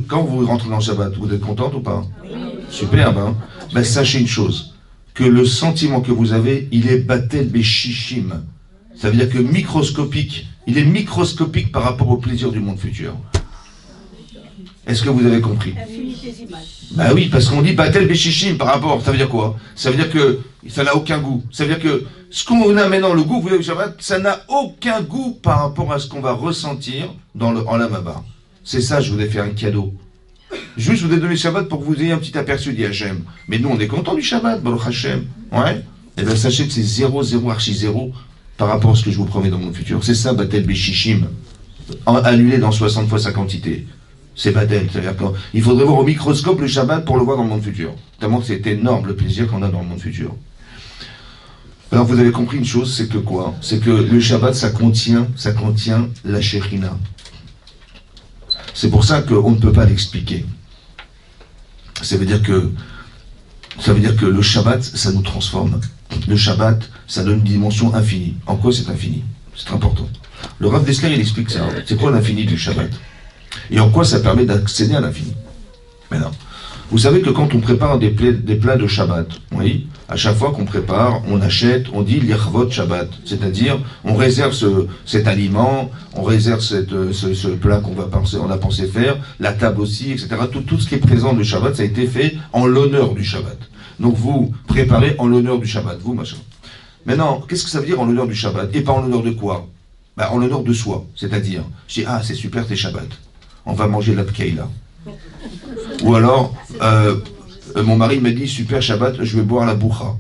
Quand vous rentrez dans le Shabbat, vous êtes contente ou pas? Superbe, hein? Ben, sachez une chose, que le sentiment que vous avez, il est batel béchichim. Ça veut dire que microscopique. Il est microscopique par rapport au plaisir du monde futur. Est-ce que vous avez compris? Bah oui, parce qu'on dit batel béchichim par rapport. Ça veut dire quoi? Ça veut dire que ça n'a aucun goût. Ça veut dire que ce qu'on a maintenant, le goût, vous voyez, ça n'a aucun goût par rapport à ce qu'on va ressentir en Lamaba. C'est ça, je vous ai fait un cadeau. Juste, je vous ai donné le Shabbat pour que vous ayez un petit aperçu d'Hachem. Mais nous, on est content du Shabbat, Baruch Hashem. Ouais. Et bien, sachez que c'est 0, 0, archi 0 par rapport à ce que je vous promets dans mon futur. C'est ça, batel béchichim. Annulé dans 60 fois sa quantité. C'est batel. C'est-à-dire qu'il faudrait voir au microscope le Shabbat pour le voir dans le monde futur. Tellement que c'est énorme le plaisir qu'on a dans le monde futur. Alors, vous avez compris une chose, c'est que quoi? C'est que le Shabbat, ça contient la Shekhinah. C'est pour ça qu'on ne peut pas l'expliquer. Ça veut dire que le Shabbat, ça nous transforme. Le Shabbat, ça donne une dimension infinie. En quoi c'est infini? C'est important. Le Rav Dessler, il explique ça. C'est quoi l'infini du Shabbat? Et en quoi ça permet d'accéder à l'infini? Maintenant, vous savez que quand on prépare des plats de Shabbat, oui, à chaque fois qu'on prépare, on achète, on dit l'irvot Shabbat, c'est-à-dire on réserve cet aliment, on réserve ce plat on a pensé faire, la table aussi, etc. Tout ce qui est présent du Shabbat, ça a été fait en l'honneur du Shabbat. Donc vous préparez en l'honneur du Shabbat, vous machin. Maintenant, qu'est-ce que ça veut dire en l'honneur du Shabbat? Et pas en l'honneur de quoi? Ben, en l'honneur de soi, c'est-à-dire, je dis, ah c'est super tes Shabbat, on va manger la Tkeila. Ou alors, mon mari m'a dit, super Shabbat, je vais boire la boucha.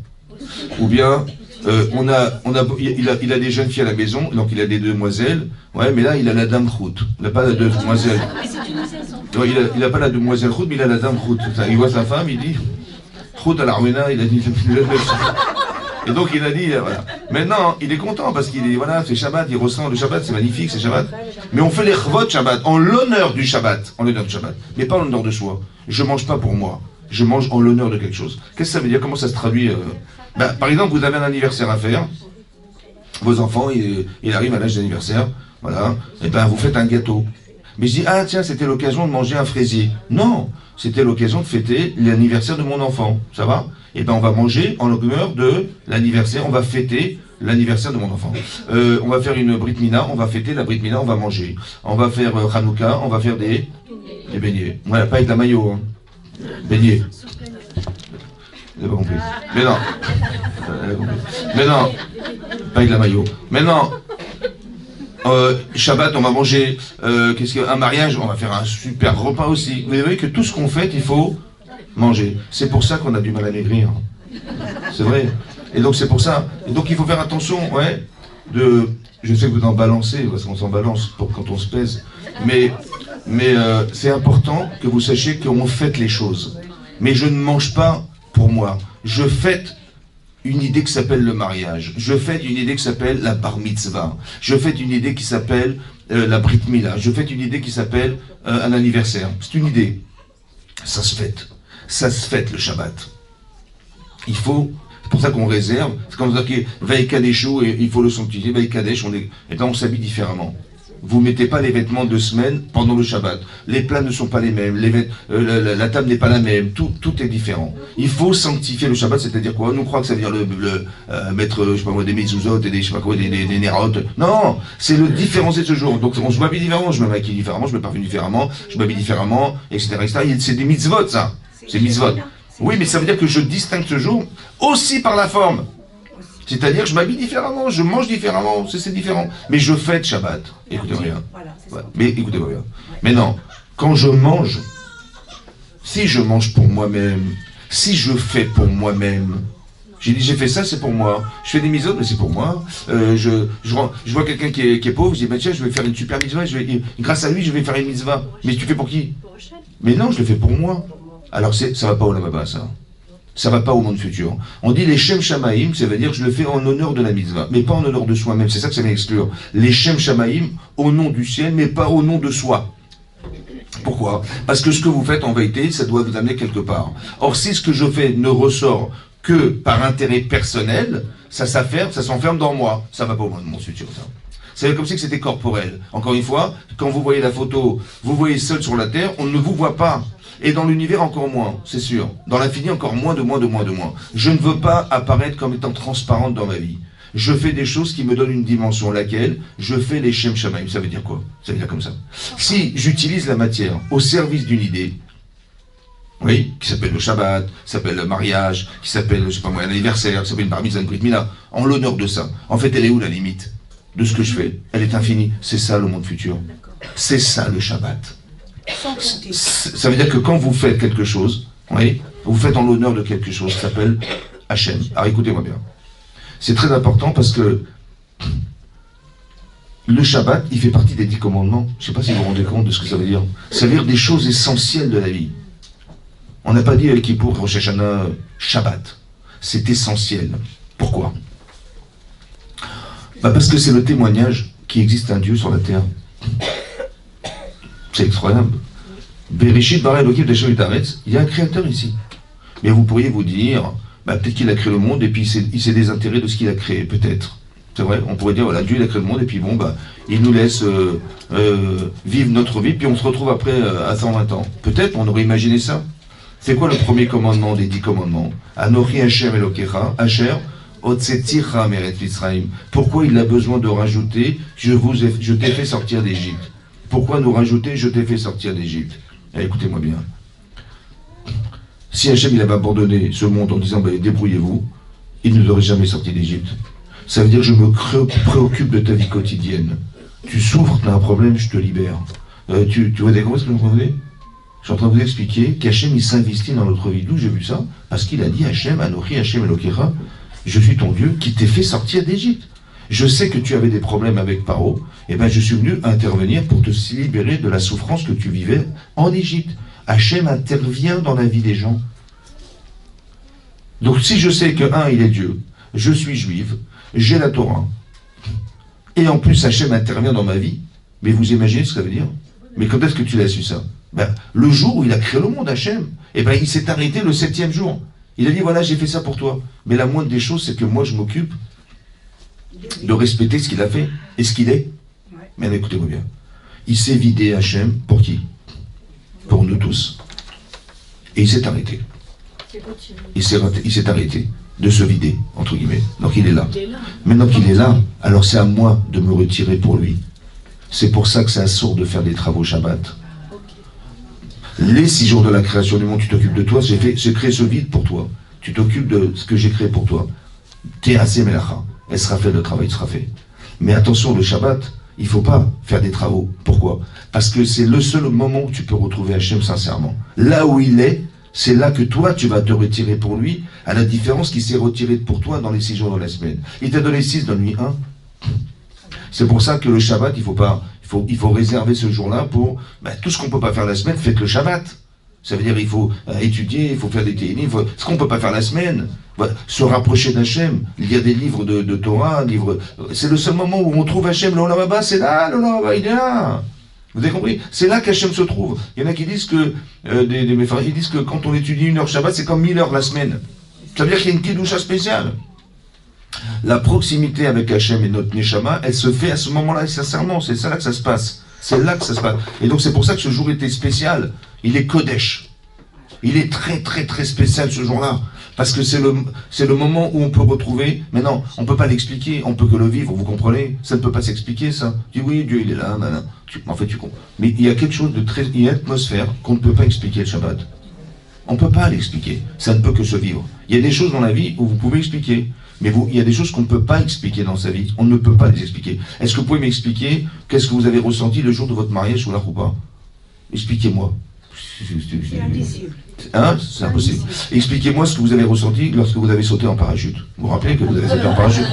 Ou bien, il a des jeunes filles à la maison, donc il a des demoiselles, ouais, mais là il a la dame Khout, il n'a pas la demoiselle. Ouais, il n'a pas la demoiselle Khout, mais il a la dame Khout. Il voit sa femme, il dit, Khout à la Rouena, il a dit, et donc il a dit, voilà. Maintenant, il est content parce qu'il est, voilà, c'est Shabbat, il ressent le Shabbat, c'est magnifique, c'est Shabbat. Mais on fait les chvot Shabbat, en l'honneur du Shabbat, mais pas en l'honneur de soi. Je mange pas pour moi, je mange en l'honneur de quelque chose. Qu'est-ce que ça veut dire? Comment ça se traduit? Par exemple, vous avez un anniversaire à faire, vos enfants, il arrive à l'âge d'anniversaire, voilà, et ben vous faites un gâteau. Mais je dis, ah tiens, c'était l'occasion de manger un fraisier. Non, c'était l'occasion de fêter l'anniversaire de mon enfant, ça va? Et ben on va manger en l'honneur de l'anniversaire, on va fêter l'anniversaire de mon enfant. On va faire une Brit Mila, on va fêter la Brit Mila, on va manger. On va faire Hanouka, on va faire des beignets. Voilà, pas avec la maillot, hein. Beignets. Vous n'avez pas compris. Mais non. Mais non. Pas avec la maillot. Maintenant, Shabbat, on va manger un mariage, on va faire un super repas aussi. Vous voyez que tout ce qu'on fait, il faut manger. C'est pour ça qu'on a du mal à maigrir. C'est vrai. Et donc c'est pour ça. Et donc il faut faire attention, ouais, je sais que vous en balancez, parce qu'on s'en balance quand on se pèse, mais c'est important que vous sachiez qu'on fête les choses. Mais je ne mange pas pour moi. Je fête une idée qui s'appelle le mariage. Je fête une idée qui s'appelle la bar mitzvah. Je fête une idée qui s'appelle la brit mila. Je fête une idée qui s'appelle un anniversaire. C'est une idée. Ça se fête. Ça se fête le Shabbat. C'est pour ça qu'on réserve. C'est comme ça qu'il Vaïkadesh, et il faut le sanctifier. Vaïkadesh, et ben on s'habille différemment. vous mettez pas les vêtements de semaine pendant le Shabbat. Les plats ne sont pas les mêmes, la table n'est pas la même, tout est différent. Il faut sanctifier le Shabbat, c'est-à-dire quoi? Nous croit que ça veut dire mettre, je sais pas moi, des mezuzot et des, je sais pas quoi, des nerot. Non, c'est le différencier de ce jour. Donc on se m'habille différemment, je me maquille différemment, je me parfume différemment, je m'habille différemment, etc., etc. C'est des mitzvot, ça. C'est mitzvot. Oui, mais ça veut dire que je distingue ce jour aussi par la forme. C'est-à-dire que je m'habille différemment, je mange différemment, c'est différent. Mais je fête Shabbat. Écoutez bien. Ouais. Mais écoutez-moi bien. Maintenant, quand je mange, si je mange pour moi-même, si je fais pour moi-même, j'ai fait ça, c'est pour moi. Je fais des mitzvot, mais c'est pour moi. Je vois quelqu'un qui est pauvre, je dis, bah, tiens, je vais faire une super mitzvah, grâce à lui, je vais faire une mitzvah. Mais tu fais pour qui? Mais non, je le fais pour moi. Alors ça va pas au Lamaba, ça. Ça va pas au monde futur. On dit les Shem Shamaïm, ça veut dire que je le fais en honneur de la mitzvah, mais pas en honneur de soi-même. C'est ça que ça vient exclure. Les Shem Shamaïm, au nom du ciel, mais pas au nom de soi. Pourquoi? Parce que ce que vous faites en vérité, ça doit vous amener quelque part. Or, si ce que je fais ne ressort que par intérêt personnel, ça s'enferme dans moi. Ça va pas au monde futur, ça. C'est comme si que c'était corporel. Encore une fois, quand vous voyez la photo, vous voyez seul sur la terre, on ne vous voit pas. Et dans l'univers encore moins, c'est sûr. Dans l'infini encore moins. Je ne veux pas apparaître comme étant transparente dans ma vie. Je fais des choses qui me donnent une dimension, laquelle je fais les Shem Shamaim. Ça veut dire quoi? Ça veut dire comme ça. Si j'utilise la matière au service d'une idée, oui, qui s'appelle le Shabbat, qui s'appelle le mariage, qui s'appelle, je sais pas moi, un anniversaire, qui s'appelle une bar mitzvah, une brit mila, en l'honneur de ça. En fait, elle est où la limite de ce que je fais? Elle est infinie. C'est ça le monde futur. C'est ça le Shabbat. Ça veut dire que quand vous faites quelque chose, oui, vous faites en l'honneur de quelque chose qui s'appelle Hachem. Alors écoutez-moi bien. C'est très important parce que le Shabbat, il fait partie des 10 commandements. Je ne sais pas si vous vous rendez compte de ce que ça veut dire. Ça veut dire des choses essentielles de la vie. On n'a pas dit El Kippour, Rosh Hashanah, Shabbat. C'est essentiel. Pourquoi? Parce que c'est le témoignage qu'il existe un Dieu sur la terre. C'est incroyable. Bereshit bara Elokim Hashem et Haaretz, il y a un créateur ici. Mais vous pourriez vous dire, peut-être qu'il a créé le monde et puis il s'est désintéressé de ce qu'il a créé, peut-être. C'est vrai, on pourrait dire, voilà, Dieu il a créé le monde et puis bon, il nous laisse vivre notre vie, puis on se retrouve après à 120 ans. Peut-être, on aurait imaginé ça. C'est quoi le premier commandement des 10 commandements? Anochi Hashem Elokecha, Asher, Otseticha Meret Mitzrayim. Pourquoi il a besoin de rajouter, je t'ai fait sortir d'Égypte? Pourquoi nous rajouter, je t'ai fait sortir d'Égypte? Écoutez-moi bien. Si Hachem il avait abandonné ce monde en disant débrouillez-vous, il ne l'aurait jamais sorti d'Égypte. Ça veut dire que je me préoccupe de ta vie quotidienne. Tu souffres, tu as un problème, je te libère. Tu vois d'accord ce que je vous dis? Je suis en train de vous expliquer qu'Hachem il s'investit dans notre vie. D'où j'ai vu ça? Parce qu'il a dit Hachem, Anochi, Hachem Elokecha, je suis ton Dieu qui t'ai fait sortir d'Égypte. Je sais que tu avais des problèmes avec Paro, et je suis venu intervenir pour te libérer de la souffrance que tu vivais en Égypte. Hachem intervient dans la vie des gens. Donc si je sais que, il est Dieu, je suis juive, j'ai la Torah, et en plus Hachem intervient dans ma vie, mais vous imaginez ce que ça veut dire? Mais quand est-ce que tu l'as su ça? Le jour où il a créé le monde, Hachem, il s'est arrêté le 7e jour. Il a dit, voilà, j'ai fait ça pour toi. Mais la moindre des choses, c'est que moi, je m'occupe de respecter ce qu'il a fait et ce qu'il est. Mais écoutez-moi bien. Il s'est vidé Hachem pour qui? Pour nous tous. Et il s'est arrêté. Il s'est arrêté de se vider, entre guillemets. Donc il est là. Maintenant qu'il est là, alors c'est à moi de me retirer pour lui. C'est pour ça que c'est assourd de faire des travaux Shabbat. Les 6 jours de la création du monde, tu t'occupes de toi, j'ai créé ce vide pour toi. Tu t'occupes de ce que j'ai créé pour toi. T'es assez melacha. Elle sera faite, le travail sera fait. Mais attention, le Shabbat, il ne faut pas faire des travaux. Pourquoi? Parce que c'est le seul moment où tu peux retrouver Hachem sincèrement. Là où il est, c'est là que toi, tu vas te retirer pour lui, à la différence qu'il s'est retiré pour toi dans les 6 jours de la semaine. Il t'a donné 6, donne-lui 1. C'est pour ça que le Shabbat, il faut réserver ce jour-là pour tout ce qu'on ne peut pas faire la semaine, faites le Shabbat. Ça veut dire qu'il faut étudier, il faut faire des télim, ce qu'on ne peut pas faire la semaine. Se rapprocher d'Hachem, lire des livres de Torah, c'est le seul moment où on trouve Hachem, le Olam Haba, c'est là, le Olam Haba, il est là. Vous avez compris? C'est là qu'Hachem se trouve. Il y en a qui disent que, ils disent que quand on étudie 1 heure Shabbat, c'est comme 1000 heures la semaine. Ça veut dire qu'il y a une kedusha spéciale. La proximité avec Hachem et notre Neshama, elle se fait à ce moment-là, sincèrement, c'est ça là que ça se passe. C'est là que ça se passe. Et donc c'est pour ça que ce jour était spécial. Il est Kodesh. Il est très très très spécial ce jour-là. Parce que c'est le moment où on peut retrouver... Mais non, on ne peut pas l'expliquer, on peut que le vivre, vous comprenez? Ça ne peut pas s'expliquer, ça. Tu dis oui, Dieu il est là, en fait tu comprends. Mais il y a quelque chose de très... Il y a une atmosphère qu'on ne peut pas expliquer le Shabbat. On ne peut pas l'expliquer. Ça ne peut que se vivre. Il y a des choses dans la vie où vous pouvez expliquer. Mais il y a des choses qu'on ne peut pas expliquer dans sa vie. On ne peut pas les expliquer. Est-ce que vous pouvez m'expliquer qu'est-ce que vous avez ressenti le jour de votre mariage ou la roupa? Expliquez-moi. C'est indicible. Hein? C'est impossible. Expliquez-moi ce que vous avez ressenti lorsque vous avez sauté en parachute. Vous vous rappelez que vous avez sauté en parachute?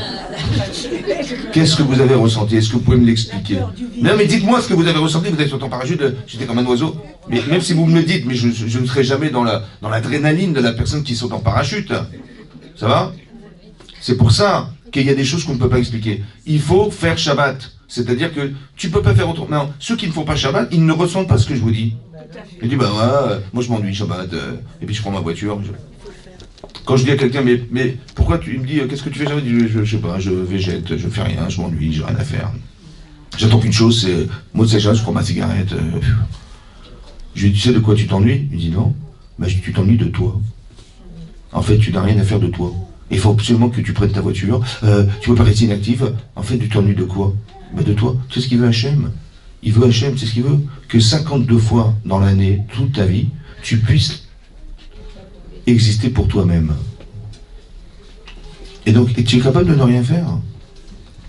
Qu'est-ce que vous avez ressenti? Est-ce que vous pouvez me l'expliquer? Non mais dites-moi ce que vous avez ressenti, vous avez sauté en parachute, j'étais comme un oiseau. Mais même si vous me le dites, mais je ne serai jamais dans l'adrénaline de la personne qui saute en parachute. Ça va? C'est pour ça qu'il y a des choses qu'on ne peut pas expliquer. Il faut faire Shabbat. C'est-à-dire que tu ne peux pas faire autrement. Non, ceux qui ne font pas Shabbat, ils ne ressentent pas ce que je vous dis. Ils disent, bah ouais, moi je m'ennuie Shabbat, et puis je prends ma voiture. Quand je dis à quelqu'un, mais pourquoi tu me dis, qu'est-ce que tu fais Shabbat? Je sais pas, je végète, je fais rien, je m'ennuie, j'ai rien à faire. J'attends qu'une chose, c'est, moi c'est Shabbat, je prends ma cigarette. Je lui dis, tu sais de quoi tu t'ennuies? Il dit non. Bah, tu t'ennuies de toi. En fait, tu n'as rien à faire de toi. Il faut absolument que tu prennes ta voiture. Tu peux pas rester inactive. En fait, tu t'ennuies de quoi? Bah, de toi. Tu sais ce qu'il veut Hachem? Il veut Hachem, c'est ce qu'il veut. Que 52 fois dans l'année, toute ta vie, tu puisses exister pour toi-même. Et donc, tu es capable de ne rien faire.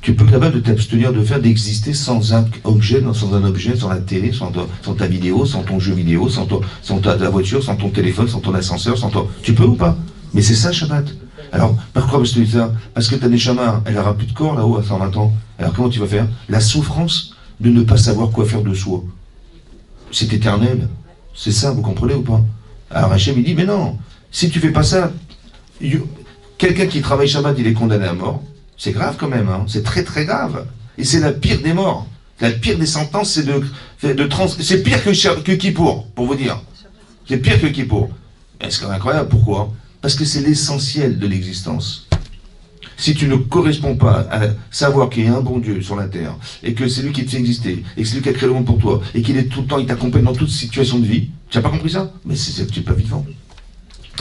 Tu peux être capable de t'abstenir de faire, d'exister sans un objet, sans la télé, sans ta vidéo, sans ton jeu vidéo, sans ta voiture, sans ton téléphone, sans ton ascenseur, sans toi. Tu peux ou pas? Mais c'est ça, Shabbat. Alors, pourquoi je te dis ça? Parce que ta Neshama, elle n'aura plus de corps là-haut à 120 ans. Alors comment tu vas faire? La souffrance de ne pas savoir quoi faire de soi. C'est éternel. C'est ça, vous comprenez ou pas? Alors Hachem, il dit, mais non, si tu fais pas ça, quelqu'un qui travaille Shabbat, il est condamné à mort. C'est grave quand même, hein. C'est très très grave. Et c'est la pire des morts. La pire des sentences, c'est c'est pire que Kippour, pour vous dire. C'est pire que Kippour. C'est quand même incroyable, pourquoi? Parce que c'est l'essentiel de l'existence. Si tu ne corresponds pas à savoir qu'il y a un bon Dieu sur la terre, et que c'est lui qui te fait exister, et que c'est lui qui a créé le monde pour toi, et qu'il est tout le temps, il t'accompagne dans toute situation de vie, tu n'as pas compris ça? Mais tu n'es pas vivant.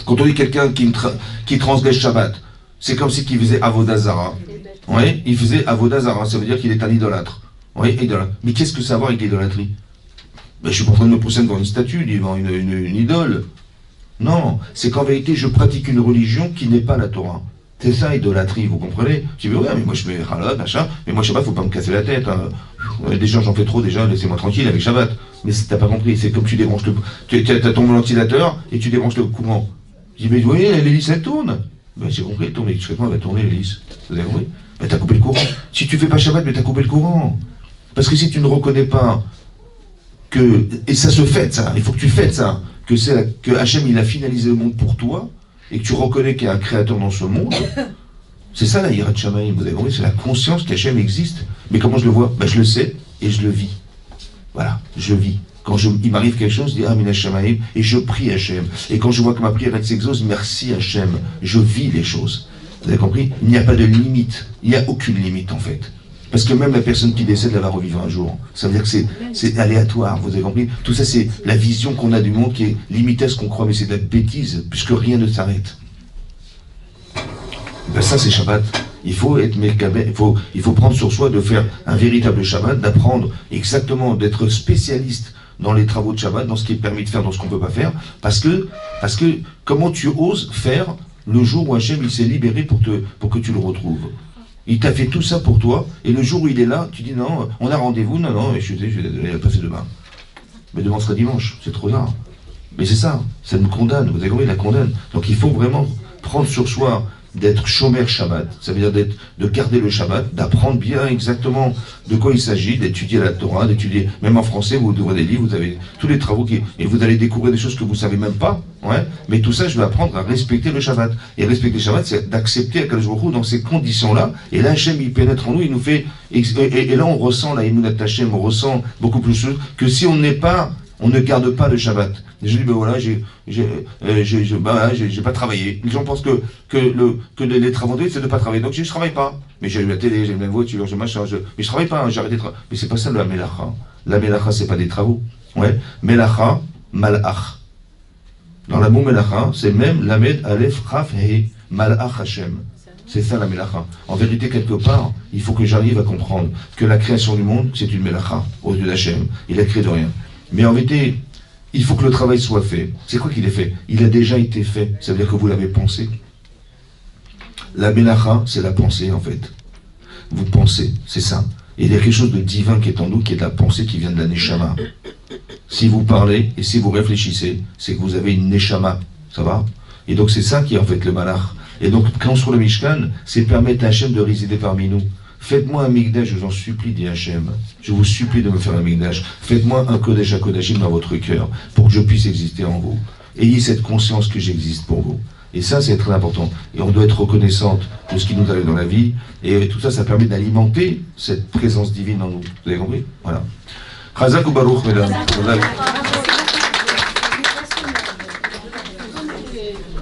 Quand on dit quelqu'un qui transgresse Shabbat, c'est comme si qu'il faisait Avodazara. Oui, il faisait Avodazara, ça veut dire qu'il est un idolâtre. Oui, idolâtre. Mais qu'est-ce que ça a à voir avec l'idolâtrie? Je suis pas en train de me pousser devant une statue, devant une idole. Non, c'est qu'en vérité, je pratique une religion qui n'est pas la Torah. C'est ça, idolâtrie, vous comprenez? Tu dis, ouais, mais moi je mets halal, machin, mais moi Shabbat, faut pas me casser la tête. Hein. Déjà, j'en fais trop, déjà, laissez-moi tranquille avec Shabbat. Mais t'as pas compris, c'est comme tu débranches t'as ton ventilateur et tu débranches le courant. Je dis, mais vous voyez, l'hélice, elle tourne. Ben, j'ai compris, elle tourne électriquement, elle va tourner l'hélice. Vous avez compris? Ben, t'as coupé le courant. Si tu fais pas Shabbat, mais t'as coupé le courant. Parce que si tu ne reconnais pas que, et ça se fête, ça, il faut que tu fêtes ça, que Hachem, il a finalisé le monde pour toi, et que tu reconnais qu'il y a un créateur dans ce monde, c'est ça la Yirat Shamayim, vous avez compris, c'est la conscience qu'Hachem existe. Mais comment je le vois? Ben, je le sais, et je le vis. Voilà, je vis. Quand il m'arrive quelque chose, je dis Amin Hashemaïm, et je prie Hachem. Et quand je vois que ma prière s'exauce, merci Hachem. Je vis les choses. Vous avez compris? Il n'y a pas de limite. Il n'y a aucune limite en fait. Parce que même la personne qui décède, elle va revivre un jour. Ça veut dire que c'est aléatoire, vous avez compris? Tout ça, c'est la vision qu'on a du monde qui est limitée à ce qu'on croit, mais c'est de la bêtise, puisque rien ne s'arrête. Ben ça, c'est Shabbat. Il faut être Mekabé, il faut prendre sur soi de faire un véritable Shabbat, d'apprendre exactement, d'être spécialiste dans les travaux de Shabbat, dans ce qui est permis de faire, dans ce qu'on ne peut pas faire, parce que comment tu oses faire le jour où Hachem il s'est libéré pour que tu le retrouves? Il t'a fait tout ça pour toi, et le jour où il est là, tu dis non, on a rendez-vous, non, je suis désolé, il va passer demain. Mais demain sera dimanche, c'est trop tard. Mais c'est ça nous condamne, vous avez compris, la condamne. Donc il faut vraiment prendre sur soi d'être Shomer Shabbat, ça veut dire de garder le Shabbat, d'apprendre bien exactement de quoi il s'agit, d'étudier la Torah, d'étudier, même en français, vous ouvrez des livres, vous avez tous les travaux et vous allez découvrir des choses que vous savez même pas, ouais, mais tout ça, je vais apprendre à respecter le Shabbat. Et respecter le Shabbat, c'est d'accepter Akadosh Baruch Hu dans ces conditions-là, et là, Hachem, il pénètre en nous, il nous fait, et là, on ressent la Emunat Hachem, on ressent beaucoup plus de choses que si on n'est pas On ne garde pas le Shabbat. Je dis, ben voilà, j'ai pas travaillé. Les gens pensent que les travaux, c'est de ne pas travailler. Donc je travaille pas. Mais j'ai la télé, j'ai la voiture, j'ai machin, mais je travaille pas, hein, j'ai arrêté de travailler. Mais c'est pas ça la Melacha. La Melacha, c'est pas des travaux. Ouais. Melacha, Malach. Dans la mot Melacha, c'est même Lamed, Aleph, Chaf, He, Malach Hashem. C'est ça la Melacha. En vérité, quelque part, il faut que j'arrive à comprendre que la création du monde, c'est une Melacha, au Dieu d'Hachem. Il a créé de rien. Mais en vérité, il faut que le travail soit fait. C'est quoi qu'il est fait? Il a déjà été fait. Ça veut dire que vous l'avez pensé. La Melacha, c'est la pensée, en fait. Vous pensez, c'est ça. Et il y a quelque chose de divin qui est en nous, qui est de la pensée qui vient de la Neshama. Si vous parlez et si vous réfléchissez, c'est que vous avez une Neshama. Ça va? Et donc c'est ça qui est en fait le Malach. Et donc quand sur le Mishkan, c'est permettre à Hachem de résider parmi nous. Faites-moi un Mikdash, je vous en supplie, dit Hachem. Je vous supplie de me faire un Mikdash. Faites-moi un Kodesh à Kodashim dans votre cœur, pour que je puisse exister en vous. Ayez cette conscience que j'existe pour vous. Et ça, c'est très important. Et on doit être reconnaissante de ce qui nous arrive dans la vie. Et tout ça, ça permet d'alimenter cette présence divine en nous. Vous avez compris? Voilà. Chazak ou Baruch, mesdames.